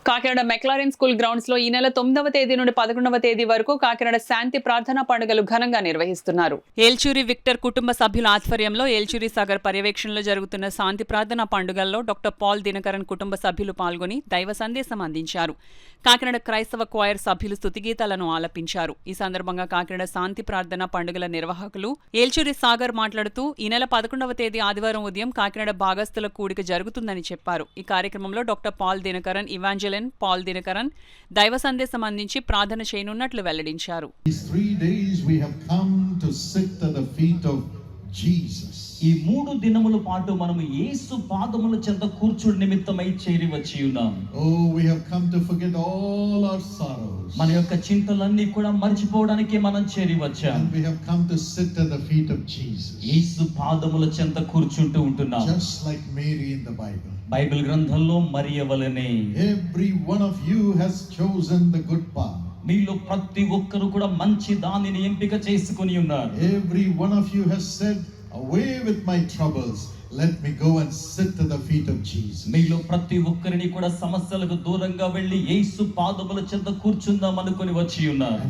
Kakinada McLaren school grounds లో ఈ నెల 9వ తేదీ నుండి 11వ తేదీ వరకు కాకినాడ శాంతి ప్రార్థనా పండుగలు ఘనంగా నిర్వహిస్తున్నారు. ఏల్చూరి విక్టర్ కుటుంబ సభ్యుల ఆధ్వర్యంలో ఏల్చూరి సాగర్ పర్యవేక్షణలో జరుగుతున్న శాంతి ప్రార్థనా పండుగల్లో డాక్టర్ పాల్ దినకరన్ కుటుంబ సభ్యులు పాల్గొని దైవ సందేశం అందించారు. కాకినాడ క్రైస్తవ క్వైర్ సభ్యులు స్తుతిగీతాలను ఆలపించారు. ఈ సందర్భంగా కాకినాడ శాంతి ప్రార్థనా పండుగల నిర్వాహకులు ఏల్చూరి సాగర్ మాట్లాడుతూ ఈ నెల 11వ తేదీ ఆదివారం ఉదయం కాకినాడ భాగస్థుల కూడిక జరుగుతుందని చెప్పారు. ఈ కార్యక్రమంలో డాక్టర్ పాల్ దినకరన్, ఇవాంజెలిన్ పాల్ దినకరన్ దైవ సందేశం అందించి ప్రార్థన చేయనున్నట్లు వెల్లడించారు. ఈ 3 దినముల పాటు మనము యేసు పాదముల చెంత కూర్చుని నిమిత్తమై చేరి వచ్చి ఉన్నాం. We have come to forget all our sorrows. మన యొక్క చింతలన్నీ కూడా మర్చిపోవడానికి మనం చేరి వచ్చాం. And we have come to sit at the feet of Jesus. యేసు పాదముల చెంత కూర్చుంటూ ఉంటున్నాం. Just like Mary in the Bible. Bible గ్రంథంలో మరియ వలెనే every one of you has chosen the good path. మీలో ప్రతి ఒక్కరు కూడా మంచి దానిని ఎంపిక చేసుకొని ఉన్నారు. Every one of you has said, away with my troubles, let me go and sit at the feet of Jesus. మీలో ప్రతి ఒక్కరిని కూడా సమస్యలకు దూరంగా వెళ్ళి యేసు పాదముల చెంత కూర్చుందాం అనుకొని వచ్చి ఉన్నారు.